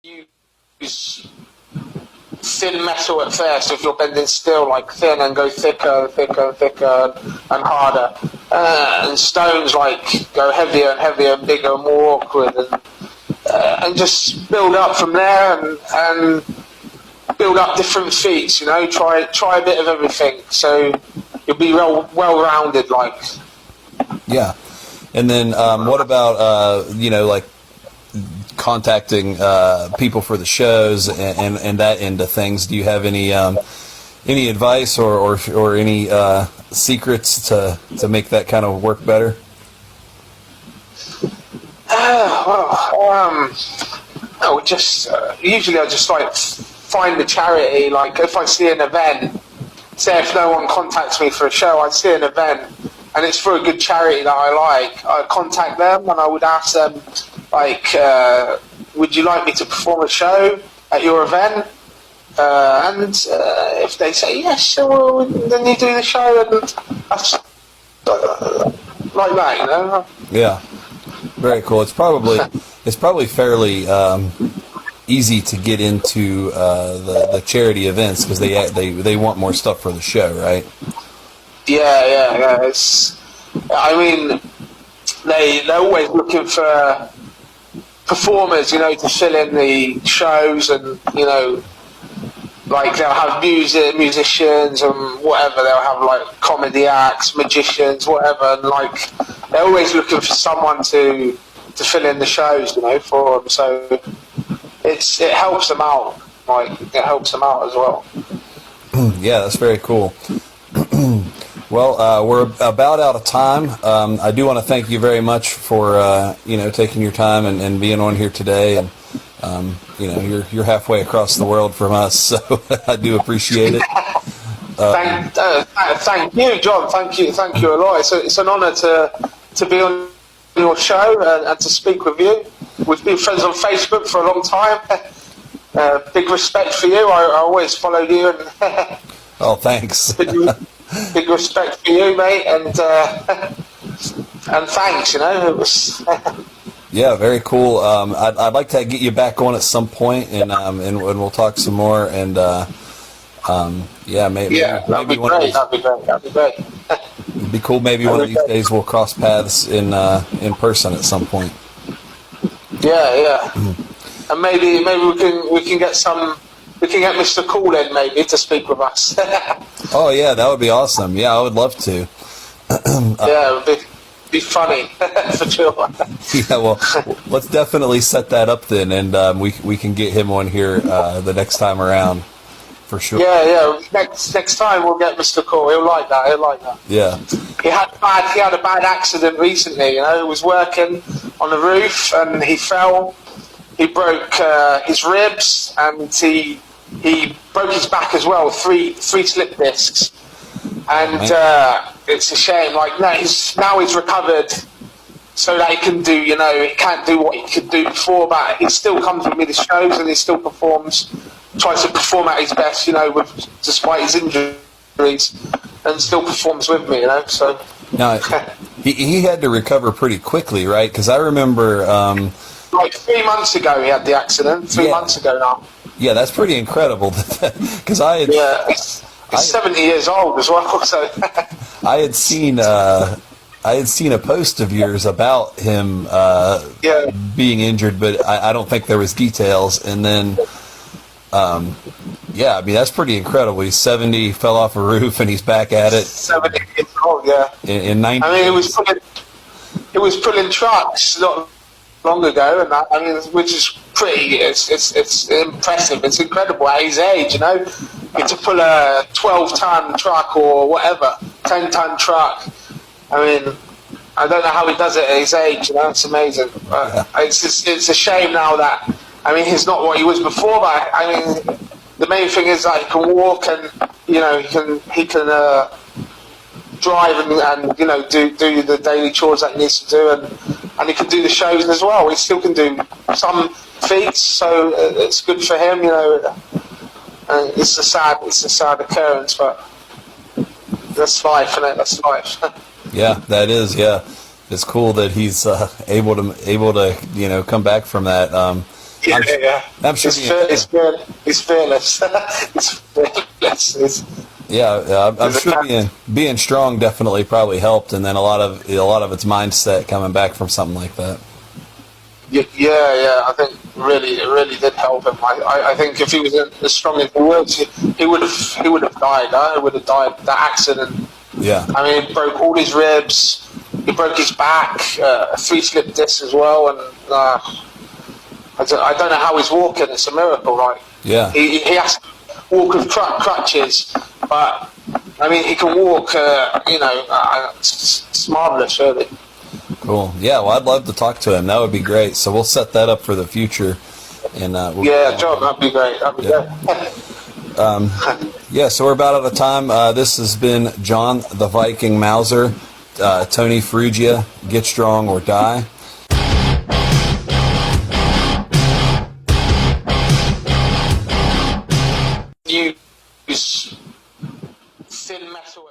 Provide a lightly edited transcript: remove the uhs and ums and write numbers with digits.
use thin metal at first if you're bending steel, like thin, and go thicker and thicker and thicker and harder. And stones like go heavier and heavier and bigger and more awkward, and just build up from there and build up different feats. Try a bit of everything, so you'll be well rounded. Like, yeah. And then what about like contacting people for the shows and that end of things? Do you have any advice or any secrets to make that kind of work better? Usually I just like find a charity. Like if I see an event, say if no one contacts me for a show, I see an event and it's for a good charity that I like, I contact them and I would ask them, like, would you like me to perform a show at your event? And if they say yes, well, then you do the show, and that's like that, Yeah, very cool. It's probably fairly easy to get into the charity events because they want more stuff for the show, right? Yeah. They're always looking for performers, to fill in the shows, and like they'll have musicians and whatever. They'll have like comedy acts, magicians, whatever, and like they're always looking for someone to fill in the shows, for them. So it helps them out. Like it helps them out as well. Yeah, that's very cool. Well, we're about out of time. I do want to thank you very much for taking your time and being on here today. And you're halfway across the world from us, so I do appreciate it. Thank you, John. Thank you a lot. It's an honour to be on your show and to speak with you. We've been friends on Facebook for a long time. Big respect for you. I always followed you. And oh, thanks. Big respect for you, mate, and thanks. It was. Yeah, very cool. I'd like to get you back on at some point, and we'll talk some more. And maybe that'd be great. That'd be great. It'd be cool. Maybe one of these days we'll cross paths in person at some point. Yeah. And maybe we can get some. We can get Mr. Cool in maybe to speak with us. Oh yeah, that would be awesome. Yeah, I would love to. Yeah, it would be funny for sure. Yeah, well, let's definitely set that up then, and we can get him on here the next time around, for sure. Yeah. Next time we'll get Mr. Cool. He'll like that. Yeah. He had a bad accident recently. He was working on the roof and he fell. He broke his ribs and he broke his back as well. Three slip discs. And it's a shame. Like now he's recovered, so that he can do. He can't do what he could do before, but he still comes with me to shows and he still performs. Tries to perform at his best, despite his injuries, and still performs with me. So now he had to recover pretty quickly, right? Because I remember. Like 3 months ago, he had the accident. 3 months ago now. Yeah, that's pretty incredible. Because he's 70 years old as well. So I had seen a post of yours about him being injured, but I don't think there was details. And then, that's pretty incredible. He's 70, fell off a roof, and he's back at it. 70 years old, yeah. In 90. He was pulling trucks not long ago, and which is pretty. It's impressive. It's incredible at his age, to pull a 12-ton truck or whatever, 10-ton truck. I don't know how he does it at his age. It's amazing. It's a shame now that he's not what he was before. But the main thing is that he can walk and he can drive and do the daily chores that he needs to do, and he can do the shows as well. He still can do some feats, so it's good for him. It's a sad occurrence, but that's life, isn't it? That's life. Yeah, that is. Yeah, it's cool that he's able to come back from that. I'm sure. He's fearless. He's fearless. I'm sure being strong definitely probably helped, and then a lot of its mindset coming back from something like that. Yeah. I think it really did help him. I think if he was as strong as he was, he would have died. He would have died that accident. Yeah. I mean, he broke all his ribs. He broke his back, a 3 slip disc as well, and I don't know how he's walking. It's a miracle, right? Yeah. He has to walk with crutches, but I mean, he can walk. It's marvelous, really. Cool. Yeah. Well, I'd love to talk to him. That would be great. So we'll set that up for the future. And John, that'd be great. That'd be great. So we're about out of time. This has been John the Viking Mauser, Tony Ferrugia, Get Strong or Die. Use thin metal.